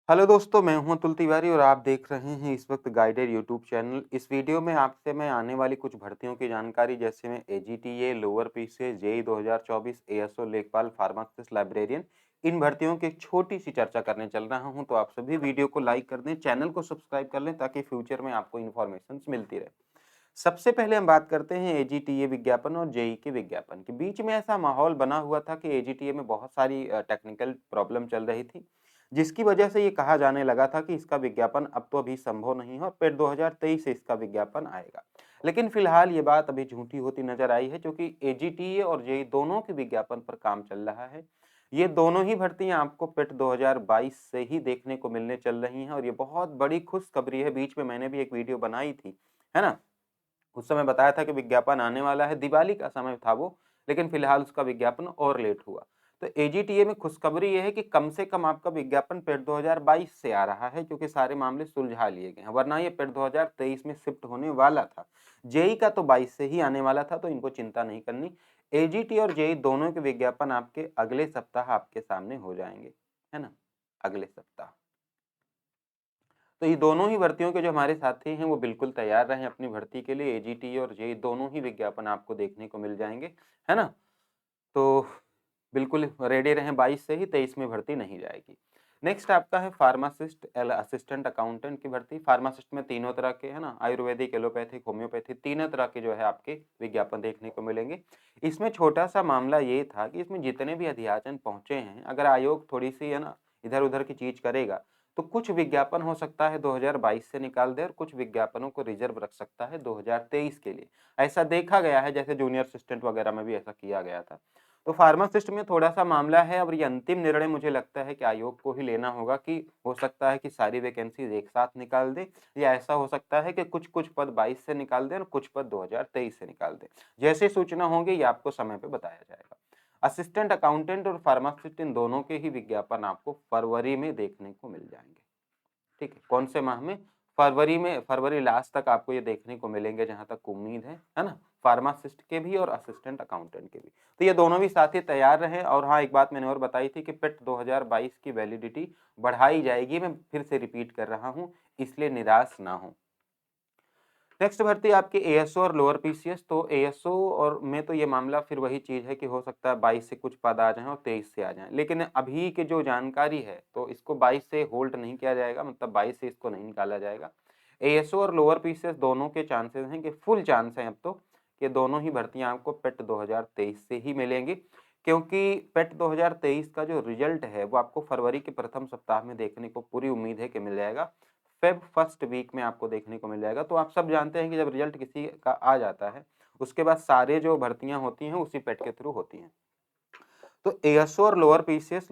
Hello दोस्तों, मैं हूं अतुल तिवारी और आप देख रहे हैं इस वक्त गाइडेड यूट्यूब चैनल। इस वीडियो में आपसे मैं आने वाली कुछ भर्तियों की जानकारी जैसे में AGTA, lower PCS, JE 2024, ASO, लेखपाल, फार्मासिस्ट, लाइब्रेरियन, इन भर्तियों की एक छोटी सी चर्चा करने चल रहा हूं। तो आप सभी वीडियो को लाइक कर दें, चैनल को सब्सक्राइब कर लें ताकि फ्यूचर में आपको इन्फॉर्मेशन मिलती रहे। सबसे पहले हम बात करते हैं एजीटीए विज्ञापन और जेई के विज्ञापन के बीच में। ऐसा माहौल बना हुआ था कि एजीटीए में बहुत सारी टेक्निकल प्रॉब्लम चल रही थी, जिसकी वजह से ये कहा जाने लगा था कि इसका विज्ञापन अब तो अभी संभव नहीं है और फिर 2023 से इसका विज्ञापन आएगा। लेकिन फिलहाल ये बात अभी झूठी होती नजर आई है, क्योंकि एजीटीए और जेई दोनों के विज्ञापन पर काम चल रहा है। ये दोनों ही भर्तियां आपको पिट 2022 से ही देखने को मिलने चल रही हैं और ये बहुत बड़ी खुशखबरी है। बीच में मैंने भी एक वीडियो बनाई थी, है ना। उस समय बताया था कि विज्ञापन आने वाला है, दिवाली का समय था वो, लेकिन फिलहाल उसका विज्ञापन और लेट हुआ। तो एजीटीए में खुशखबरी ये है कि कम से कम आपका विज्ञापन पेट 2022 से आ रहा है, क्योंकि सारे मामले सुलझा लिए गए हैं, वरना ये पेट 2023 में शिफ्ट होने वाला था। जेई का तो 22 से ही आने वाला था, तो इनको चिंता नहीं करनी। एजीटी और जेई दोनों के विज्ञापन आपके अगले सप्ताह आपके सामने हो जाएंगे, है ना, अगले सप्ताह। तो ये दोनों ही भर्तियों के जो हमारे साथी हैं वो बिल्कुल तैयार रहें अपनी भर्ती के लिए। एजीटी और जेई दोनों ही विज्ञापन आपको देखने को मिल जाएंगे, है ना। तो बिल्कुल रेडी रहें, 22 से ही 23 में भर्ती नहीं जाएगी। नेक्स्ट आपका है फार्मासिस्ट असिस्टेंट अकाउंटेंट की भर्ती। फार्मासिस्ट में तीनों तरह के, है ना, आयुर्वेदिक, एलोपैथिक, होम्योपैथी, तीनों तरह के जो है आपके विज्ञापन देखने को मिलेंगे। इसमें छोटा सा मामला ये था कि इसमें जितने भी अध्याचन पहुंचे हैं, अगर आयोग थोड़ी सी, है ना, इधर उधर की चीज करेगा तो कुछ विज्ञापन हो सकता है 2022 से निकाल दे और कुछ विज्ञापनों को रिजर्व रख सकता है 2023 के लिए। ऐसा देखा गया है, जैसे जूनियर असिस्टेंट वगैरह में भी ऐसा किया गया था। तो फार्मासिस्ट में थोड़ा सा मामला है। और ये अंतिम निर्णय मुझे लगता है कि आयोग को ही लेना होगा कि हो सकता है कि सारी वैकेंसीज एक साथ निकाल दे, या ऐसा हो सकता है कि कुछ कुछ पद 22 से निकाल दे और कुछ पद 2023 से निकाल दे। जैसे सूचना होगी ये आपको समय पे बताया जाएगा। असिस्टेंट अकाउंटेंट और फार्मासिस्ट, इन दोनों के ही विज्ञापन आपको फरवरी में देखने को मिल जाएंगे। ठीक है, कौन से माह में? फरवरी में, फरवरी लास्ट तक आपको ये देखने को मिलेंगे जहां तक उम्मीद है ना, फार्मासिस्ट के भी और असिस्टेंट अकाउंटेंट के भी। तो ये दोनों भी साथी तैयार रहे। और हाँ, एक बात मैंने और बताई थी कि पिट 2022 की वैलिडिटी बढ़ाई जाएगी। मैं फिर से रिपीट कर रहा हूं, इसलिए निराश ना हो। नेक्स्ट भर्ती आपकी एएसओ और लोअर पीसीएस। तो एएसओ और में तो ये मामला फिर वही चीज है कि हो सकता है 22 से कुछ पद आ जाएं और 23 से आ जाएं, लेकिन अभी की जो जानकारी है तो इसको 22 से होल्ड नहीं किया जाएगा, मतलब 22 से इसको नहीं निकाला जाएगा। एएसओ और लोअर पीसीएस दोनों के चांसेस हैं कि फुल चांस है अब तो कि दोनों ही भर्तियां आपको पेट 2023 से ही मिलेंगी, क्योंकि पेट 2023 का जो रिजल्ट है वो आपको फरवरी के प्रथम सप्ताह में देखने को पूरी उम्मीद है कि मिल जाएगा। फेब फर्स्ट वीक में आपको देखने को मिल जाएगा। तो आप सब जानते हैं कि जब रिजल्ट किसी का आ जाता है उसके बाद सारे जो भर्तियां होती हैं उसी पेट के थ्रू होती हैं। तो एएसओ और लोअर पीसीएस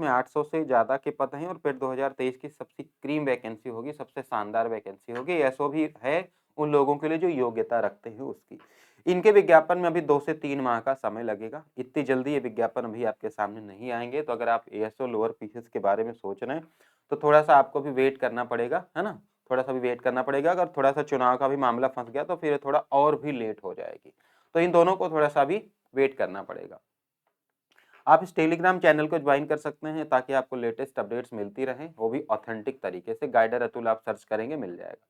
में 800 से ज्यादा के पद हैं और पेट 2023 की सबसे क्रीम वैकेंसी होगी, सबसे शानदार वैकेंसी होगी। एएसओ भी है उन लोगों के लिए जो योग्यता रखते हैं उसकी। इनके विज्ञापन में अभी 2 से 3 माह का समय लगेगा, इतनी जल्दी ये विज्ञापन अभी आपके सामने नहीं आएंगे। तो अगर आप एएसओ लोअर पीसीएस के बारे में सोच रहे हैं तो थोड़ा सा आपको भी वेट करना पड़ेगा, है ना, थोड़ा सा भी वेट करना पड़ेगा। अगर थोड़ा सा चुनाव का भी मामला फंस गया तो फिर थोड़ा और भी लेट हो जाएगी। तो इन दोनों को थोड़ा सा भी वेट करना पड़ेगा। आप इस टेलीग्राम चैनल को ज्वाइन कर सकते हैं ताकि आपको लेटेस्ट अपडेट्स मिलती रहें, वो भी ऑथेंटिक तरीके से। गाइडर अतुल आप सर्च करेंगे मिल जाएगा।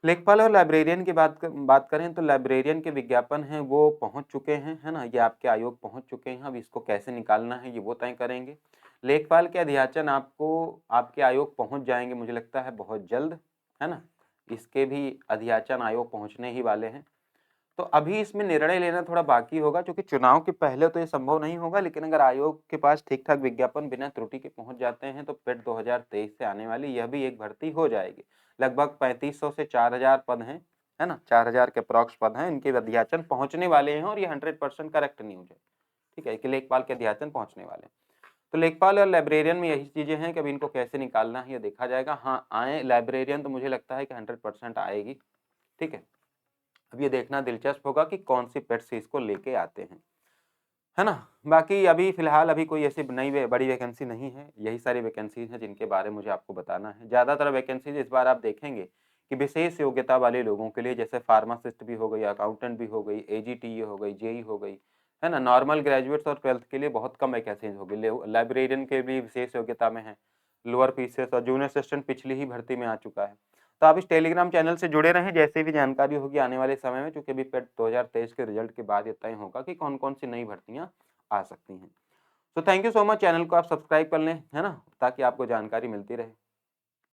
लेखपाल और लाइब्रेरियन की बात करें तो लाइब्रेरियन के विज्ञापन हैं वो पहुंच चुके हैं, है ना, ये आपके आयोग पहुंच चुके हैं। अब इसको कैसे निकालना है ये वो तय करेंगे। लेखपाल के अध्याचन आपको आपके आयोग पहुंच जाएंगे, मुझे लगता है बहुत जल्द, है ना। इसके भी अध्याचन आयोग पहुंचने ही वाले हैं। तो अभी इसमें निर्णय लेना थोड़ा बाकी होगा, क्योंकि चुनाव के पहले तो ये संभव नहीं होगा। लेकिन अगर आयोग के पास ठीक ठाक विज्ञापन बिना त्रुटि के पहुंच जाते हैं तो पेट 2023 से आने वाली यह भी एक भर्ती हो जाएगी। लगभग 3500 से 4000 पद हैं, है ना, 4000 के अप्रॉक्स पद हैं, इनके अध्याचन पहुंचने वाले हैं और ये 100% करेक्ट न्यूज है। ठीक है, कि लेखपाल के अध्याचन पहुंचने वाले हैं। तो लेखपाल और लाइब्रेरियन में यही चीजें हैं कि अब इनको कैसे निकालना है ये देखा जाएगा। हाँ, आए लाइब्रेरियन तो मुझे लगता है कि 100% आएगी। ठीक है, अब ये देखना दिलचस्प होगा कि कौन सी पेट से इसको लेके आते हैं, है ना। बाकी अभी फिलहाल अभी कोई ऐसी नई बड़ी वैकेंसी नहीं है, यही सारी वैकेंसीज हैं जिनके बारे में मुझे आपको बताना है। ज्यादातर वैकेंसीज इस बार आप देखेंगे कि विशेष योग्यता वाले लोगों के लिए, जैसे फार्मासिस्ट भी हो गई, अकाउंटेंट भी हो गई, एजीटीए हो गई, जेई हो गई, है ना। नॉर्मल ग्रेजुएट्स और ट्वेल्थ के लिए बहुत कम वैकेंसीज होगी। लाइब्रेरियन के भी विशेष योग्यता में है, लोअर पीसीएस और जूनियर असिस्टेंट पिछली ही भर्ती में आ चुका है। तो आप इस टेलीग्राम चैनल से जुड़े रहें, जैसे भी जानकारी होगी आने वाले समय में, क्योंकि अभी पेट 2023 के रिजल्ट के बाद ये तय होगा कि कौन-कौन सी नई भर्तियाँ आ सकती हैं। तो thank you so much, channel को आप सब्सक्राइब कर लें, है ना? ताकि आपको जानकारी मिलती रहे।